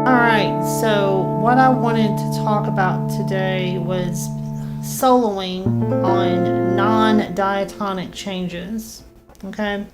Alright, so what I wanted to talk about today was soloing on non-diatonic changes. Okay?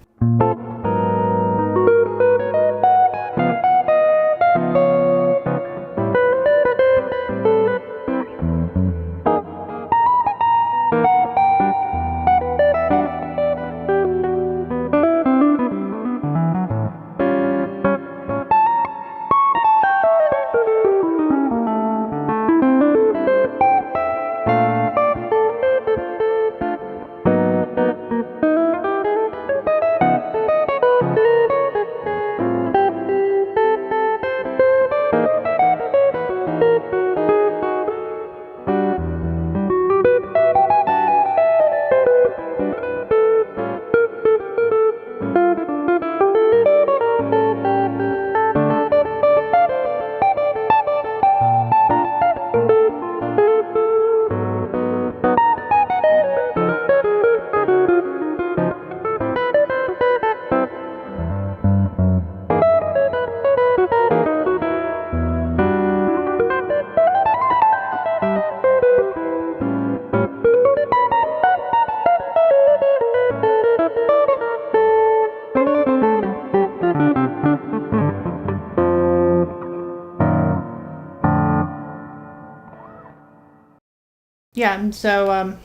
Yeah, so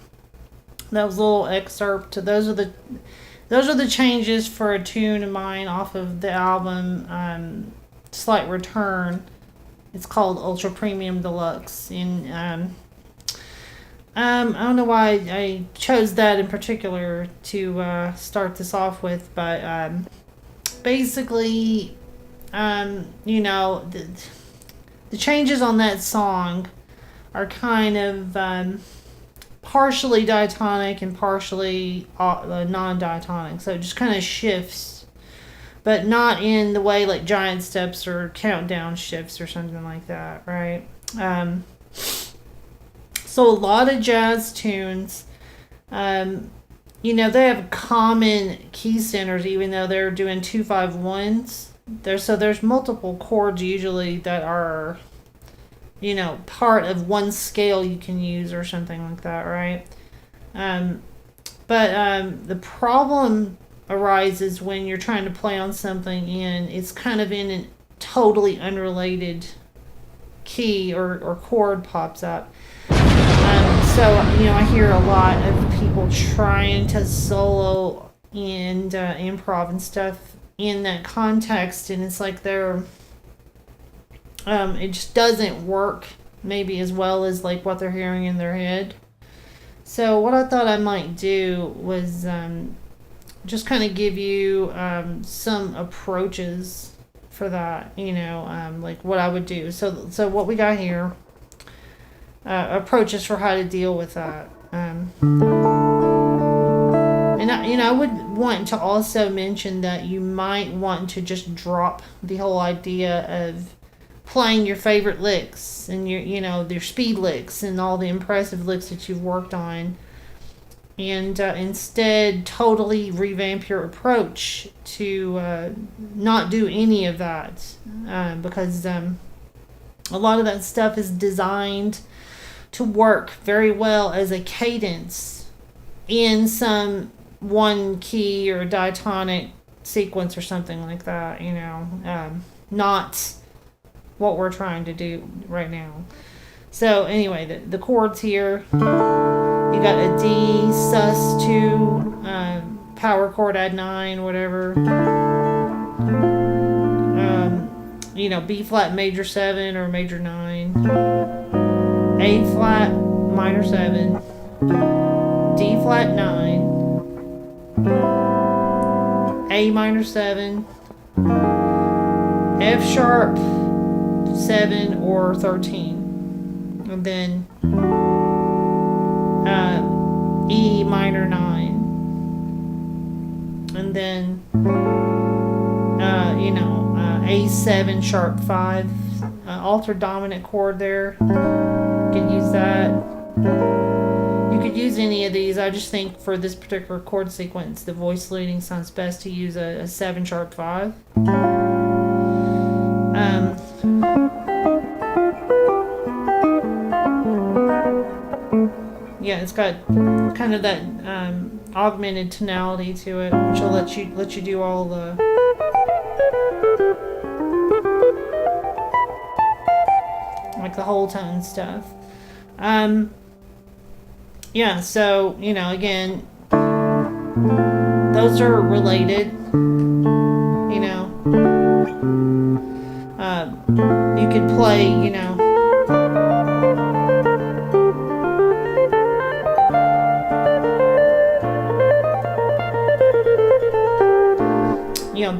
that was a little excerpt. Those are the changes for a tune of mine off of the album Slight Return. It's called Ultra Premium Deluxe, and I don't know why I chose that in particular to start this off with, but basically, the changes on that song are kind of partially diatonic and partially non-diatonic. So it just kind of shifts, but not in the way like giant steps or countdown shifts or something like that, right? So a lot of jazz tunes, they have common key centers, even though they're doing 2-5-1s. There's multiple chords usually that are part of one scale you can use or something like that, right? But the problem arises when you're trying to play on something and it's kind of in a totally unrelated key or chord pops up. I hear a lot of people trying to solo and improv and stuff in that context, and it's like it just doesn't work maybe as well as like what they're hearing in their head. So what I thought I might do was just kind of give you some approaches for that, like what I would do. So what we got here, approaches for how to deal with that. I would want to also mention that you might want to just drop the whole idea of playing your favorite licks and your speed licks and all the impressive licks that you've worked on, and instead totally revamp your approach to not do any of that, because a lot of that stuff is designed to work very well as a cadence in some one key or diatonic sequence or something like that, not what we're trying to do right now. So anyway, the chords here, you got a D sus2 power chord add 9, whatever, B flat major 7 or major 9, A flat minor 7, D flat 9, A minor 7, F sharp 7 or 13, and then E minor 9, and then A7 sharp 5, altered dominant chord there. You could use that. You could use any of these. I just think for this particular chord sequence, the voice leading sounds best to use a 7 sharp 5. it's got kind of that augmented tonality to it, which will let you do all the like the whole tone stuff. Yeah, so again, those are related. You could play,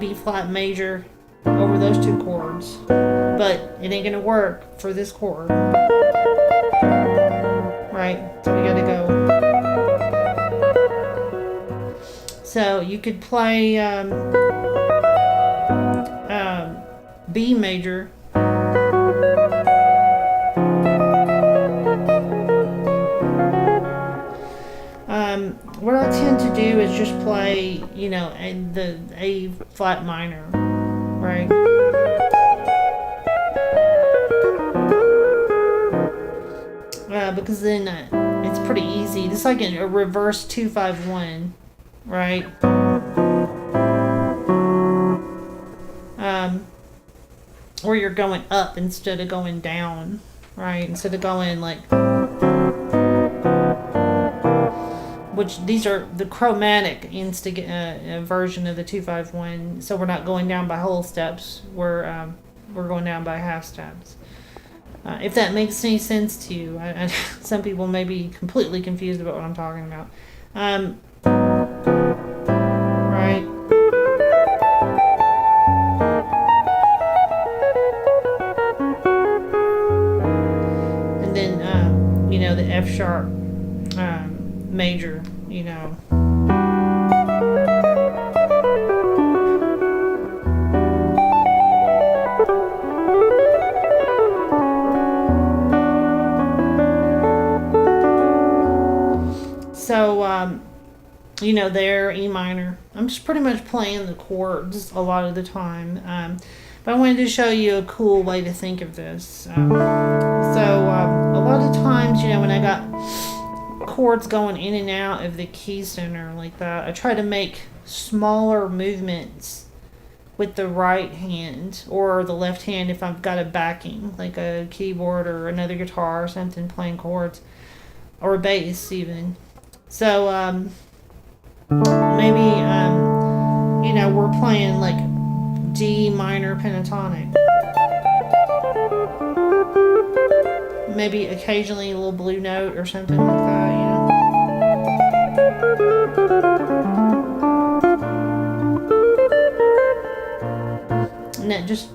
B flat major over those two chords, but it ain't gonna work for this chord, right? So we gotta go. So you could play B major. What I tend to do is just play, the A flat minor, right? Because then it's pretty easy. It's like a reverse 2-5-1, right? Or you're going up instead of going down, right? Instead of going like, which these are the chromatic version of the 2-5-1. So we're not going down by whole steps. We're going down by half steps. If that makes any sense to you, some people may be completely confused about what I'm talking about. Right. And then, the F sharp major, So, there, E minor. I'm just pretty much playing the chords a lot of the time. But I wanted to show you a cool way to think of this. A lot of times, when I got chords going in and out of the key center like that, I try to make smaller movements with the right hand or the left hand if I've got a backing, like a keyboard or another guitar or something playing chords, or a bass even. So maybe we're playing like D minor pentatonic. Maybe occasionally a little blue note or something like that, And that just,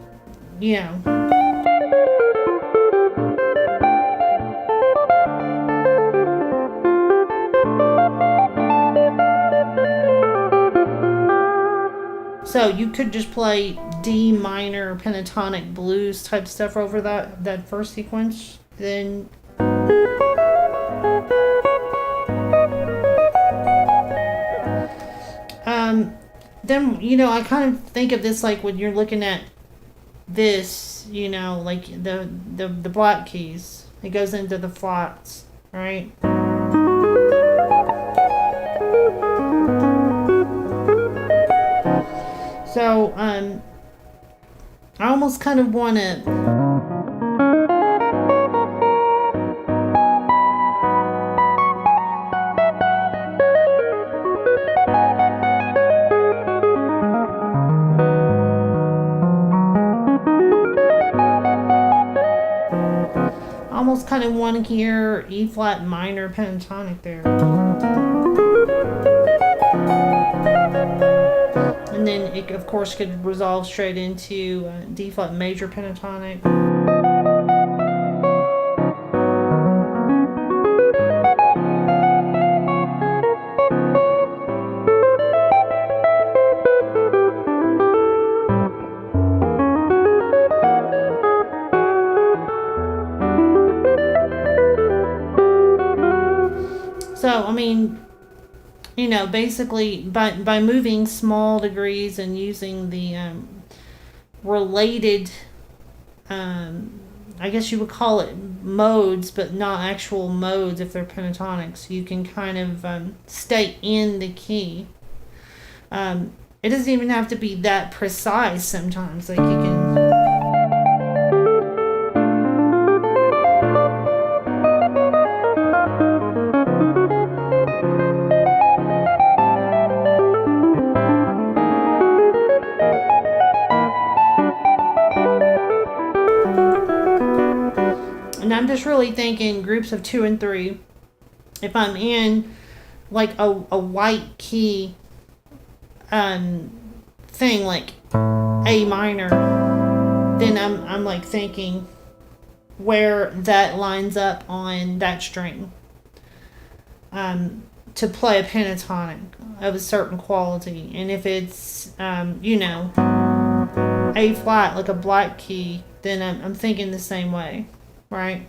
So you could just play D minor pentatonic blues type stuff over that first sequence. Then I kind of think of this like when you're looking at this, like the black keys. It goes into the flats, right? So, I almost kind of want to hear E flat minor pentatonic there. And then it, of course, could resolve straight into D flat major pentatonic. So, I mean, basically by moving small degrees and using the related I guess you would call it modes, but not actual modes if they're pentatonic. So you can kind of stay in the key. It doesn't even have to be that precise sometimes. Like you can. And I'm just really thinking groups of 2 and 3. If I'm in like a white key thing, like A minor, then I'm like thinking where that lines up on that string to play a pentatonic of a certain quality. And if it's A flat, like a black key, then I'm thinking the same way, right?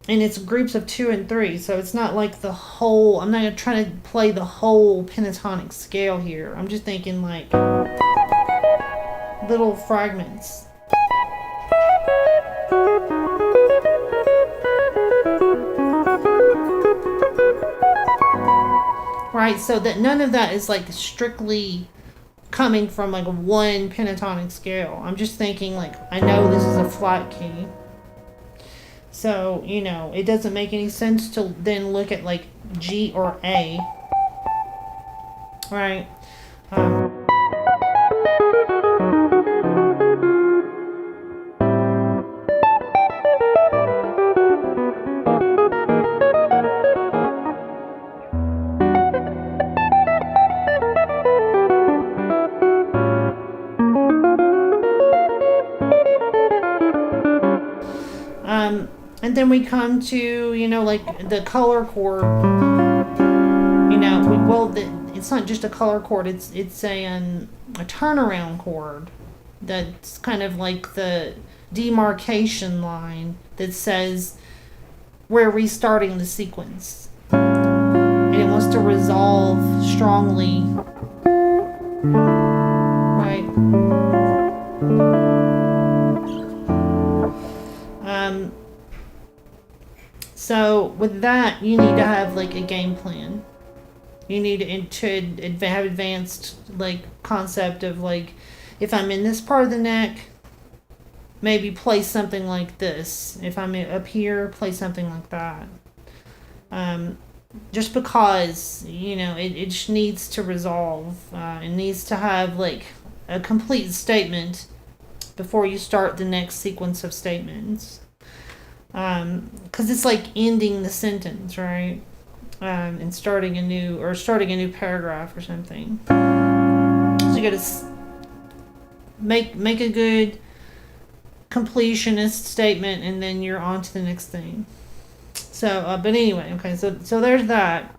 And it's groups of 2 and 3, so it's not like the whole. I'm not trying to play the whole pentatonic scale here. I'm just thinking like little fragments. Right, so that none of that is like strictly coming from like one pentatonic scale. I'm just thinking like, I know this is a flat key. So, it doesn't make any sense to then look at like G or A. Right? And then we come to, like the color chord. It's not just a color chord. It's a turnaround chord. That's kind of like the demarcation line that says we're restarting the sequence. And it wants to resolve strongly. Right? So with that, you need to have like a game plan. You need to have advanced like concept of like, if I'm in this part of the neck, maybe play something like this. If I'm up here, play something like that. Just because it just needs to resolve. It needs to have like a complete statement before you start the next sequence of statements. Because it's like ending the sentence, right? And starting a new paragraph or something. So you gotta make a good completionist statement, and then you're on to the next thing. So, but anyway, okay, so there's that.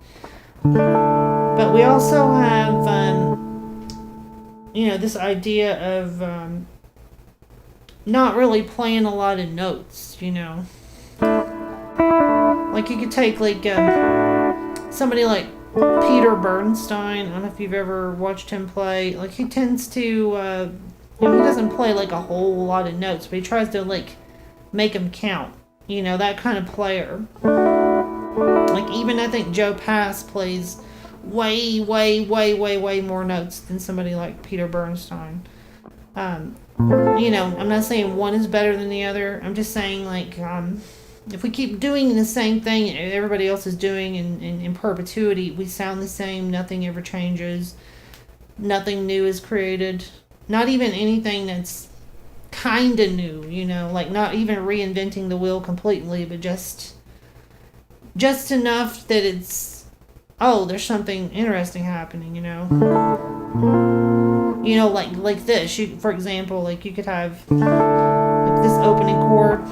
But we also have, this idea of not really playing a lot of notes, Like you could take like somebody like Peter Bernstein. I don't know if you've ever watched him play. Like he tends to, he doesn't play like a whole lot of notes, but he tries to like make them count. That kind of player. Like even I think Joe Pass plays way more notes than somebody like Peter Bernstein. I'm not saying one is better than the other. I'm just saying like, if we keep doing the same thing everybody else is doing in perpetuity, we sound the same. Nothing ever changes. Nothing new is created. Not even anything that's kind of new, like not even reinventing the wheel completely, but just enough that it's, there's something interesting happening, like this. For example, like you could have like this opening chord,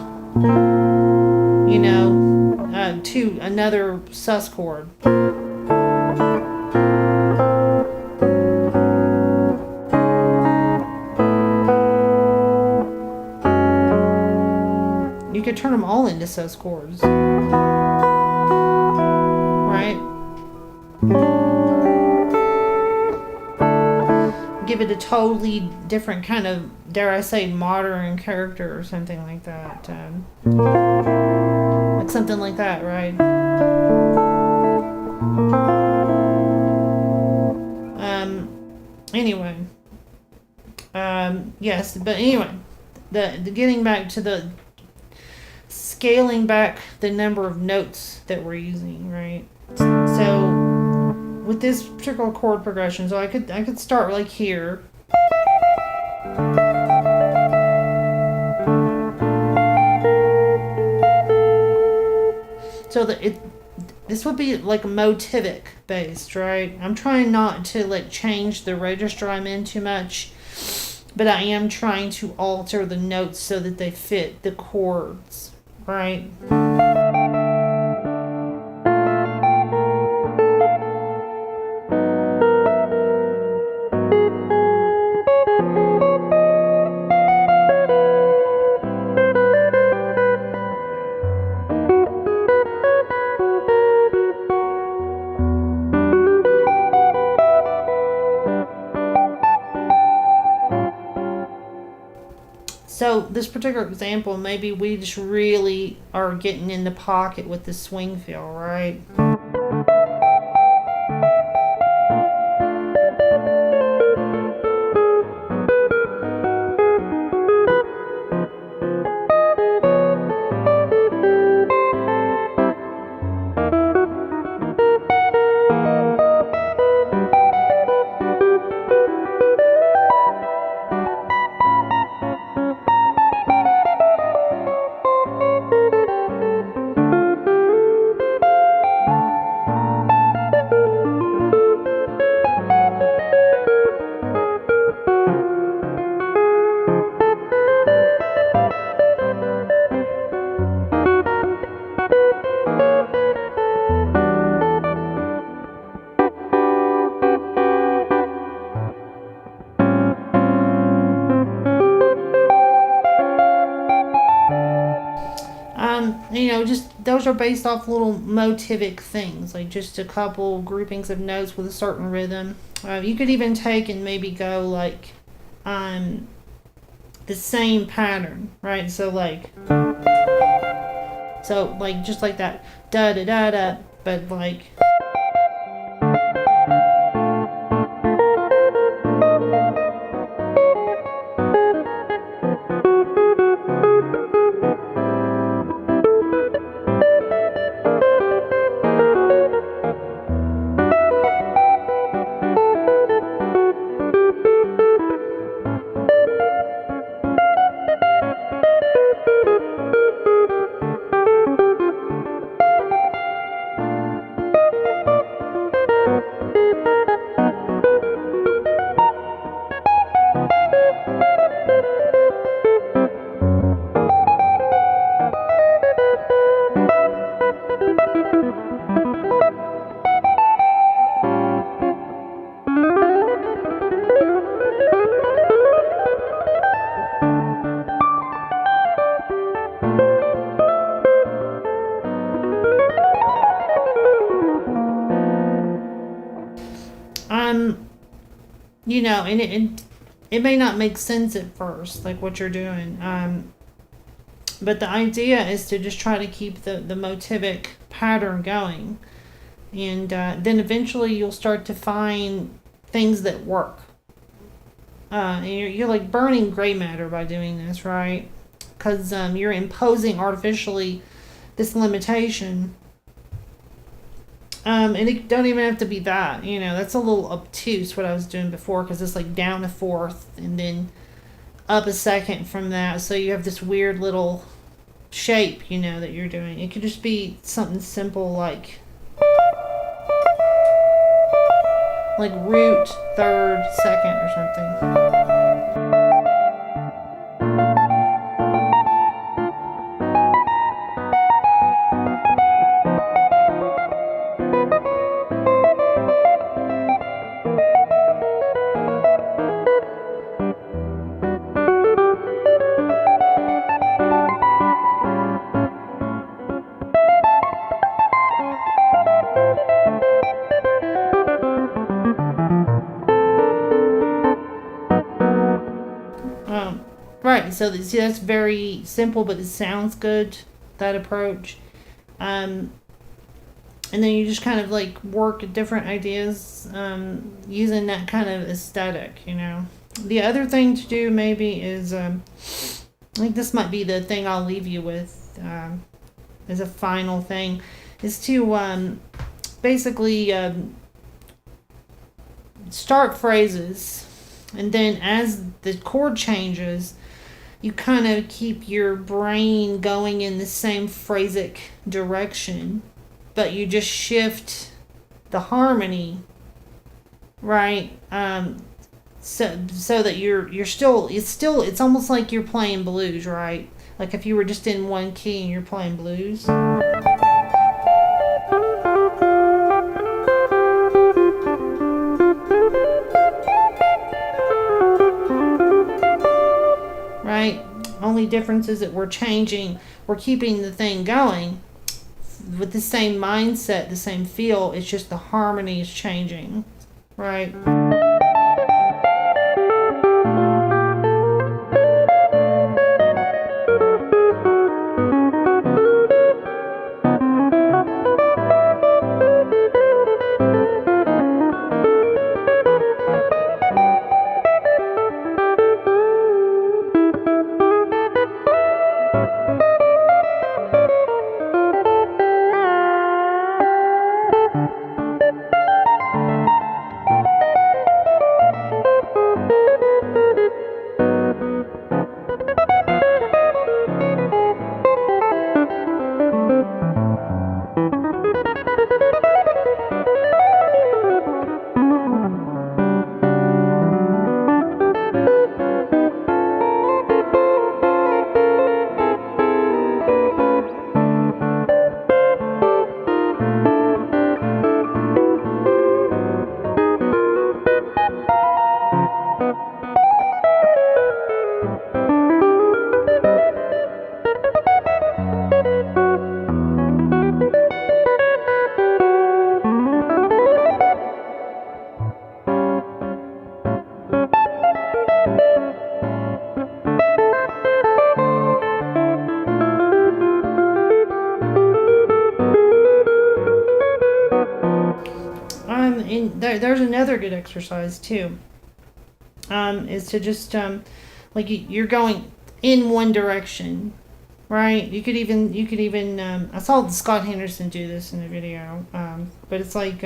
to another sus chord. You could turn them all into sus chords, right? give it a totally different kind of, dare I say, modern character or something like that. Like something like that, right? Anyway. Yes, but anyway, the getting back to the scaling back the number of notes that we're using, right? So with this particular chord progression, so I could start like here. So this would be like Motivic based, right? I'm trying not to like change the register I'm in too much, but I am trying to alter the notes so that they fit the chords, right? So this particular example, maybe we just really are getting in the pocket with the swing feel, right? Just those are based off little motivic things, like just a couple groupings of notes with a certain rhythm. You could even take and maybe go like the same pattern, right? So like just like that da da da da, but like. And it may not make sense at first, like what you're doing. But the idea is to just try to keep the motivic pattern going. And then eventually you'll start to find things that work. And you're like burning gray matter by doing this, right? Because you're imposing artificially this limitation. And it don't even have to be that, that's a little obtuse what I was doing before, because it's like down a fourth and then up a second from that. So you have this weird little shape, that you're doing. It could just be something simple like root, third, second or something. Right. So see, that's very simple, but it sounds good. That approach. Um, and then you just kind of like work at different ideas using that kind of aesthetic. The other thing to do maybe is I think this might be the thing I'll leave you with as a final thing, is to basically start phrases, and then as the chord changes, you kind of keep your brain going in the same phrasic direction, but you just shift the harmony, right? So that you're still, it's almost like you're playing blues, right? Like if you were just in one key and you're playing blues. Right? Only difference is that we're keeping the thing going with the same mindset, the same feel. It's just the harmony is changing, right? And there's another good exercise too. Is to just like you're going in one direction, right? You could even I saw Scott Henderson do this in the video, but it's like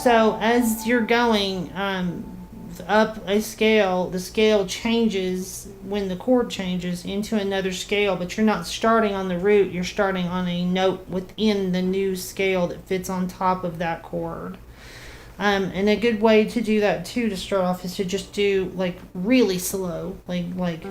so as you're going up a scale, the scale changes when the chord changes into another scale, but you're not starting on the root, you're starting on a note within the new scale that fits on top of that chord. And a good way to do that too, to start off, is to just do like really slow, like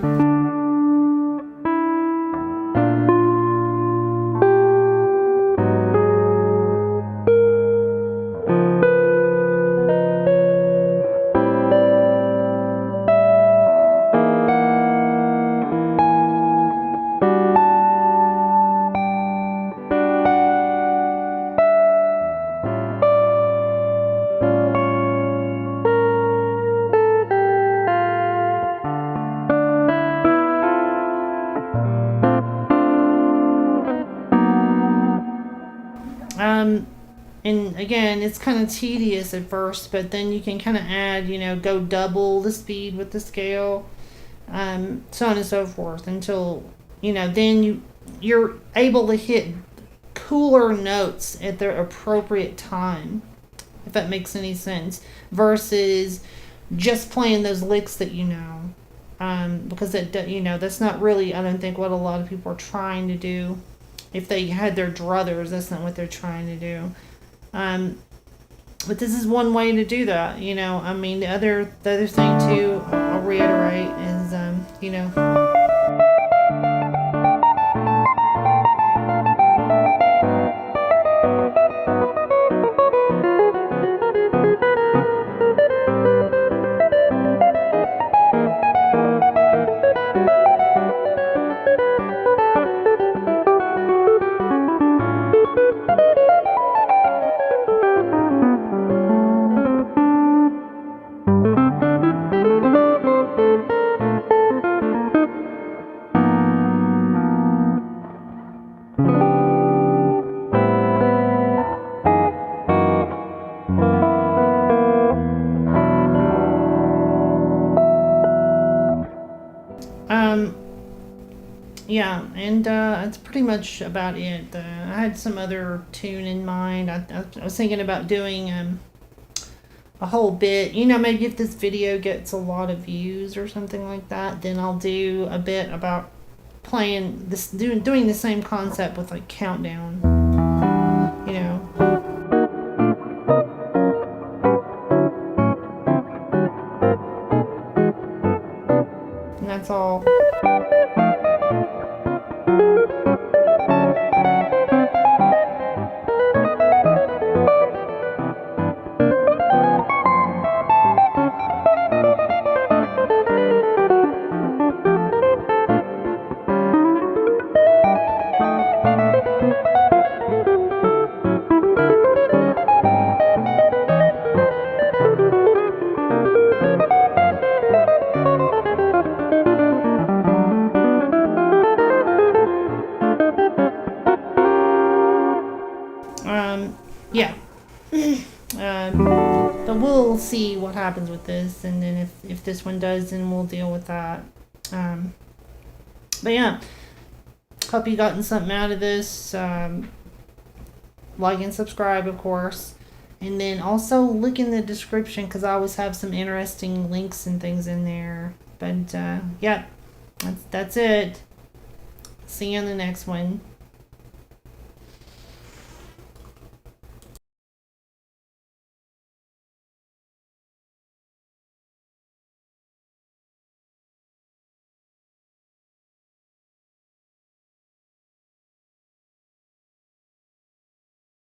and again, it's kind of tedious at first, but then you can kind of add, go double the speed with the scale, so on and so forth, until, then you're able to hit cooler notes at their appropriate time, if that makes any sense, versus just playing those licks that because that's not really, I don't think, what a lot of people are trying to do. If they had their druthers, that's not what they're trying to do. But this is one way to do that. I mean, the other thing too, I'll reiterate, is yeah, and that's pretty much about it. I had some other tune in mind. I was thinking about doing a whole bit. Maybe if this video gets a lot of views or something like that, then I'll do a bit about playing this, doing the same concept with like countdown. And that's all. Yeah. But we'll see what happens with this, and then if this one does, then we'll deal with that. But yeah, hope you gotten something out of this. Like and subscribe, of course, and then also look in the description, because I always have some interesting links and things in there. But yeah, that's it. See you in the next one.